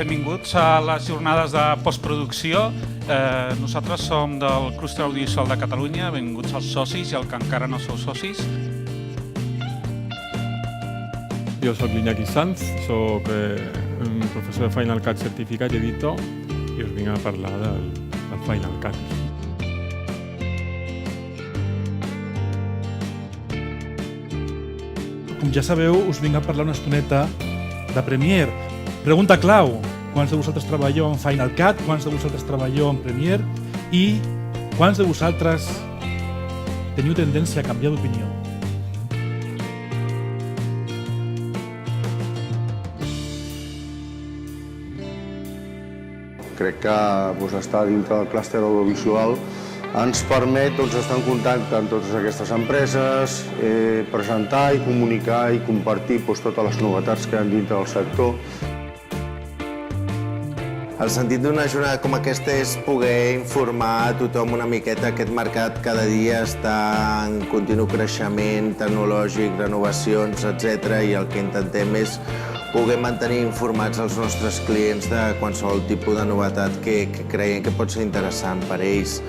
benvinguts a les jornades de postproducció. Nosaltres som del Clúster Audiovisual de Catalunya, benvinguts als socis i als que encara no sou socis. Jo soc l'Iñaki Sanz, soc un professor de Final Cut certificat i editor i us vinc a parlar del Final Cut. Com ja sabeu, us vinc a parlar una estoneta de Premiere. Pregunta clau, quants de vosaltres treballeu en Final Cut, quants de vosaltres treballeu en Premiere i quants de vosaltres teniu tendència a canviar d'opinió? Crec que estar dintre del clúster audiovisual ens permet estar en contacte amb totes aquestes empreses, presentar i comunicar i compartir totes les novetats que hi ha dintre del sector. El sentit d'una jornada com aquesta és poder informar a tothom una miqueta. Aquest mercat cada dia està en continu creixement tecnològic, renovacions, etc. I el que intentem és poder mantenir informats els nostres clients de qualsevol tipus de novetat que creiem que pot ser interessant per ells.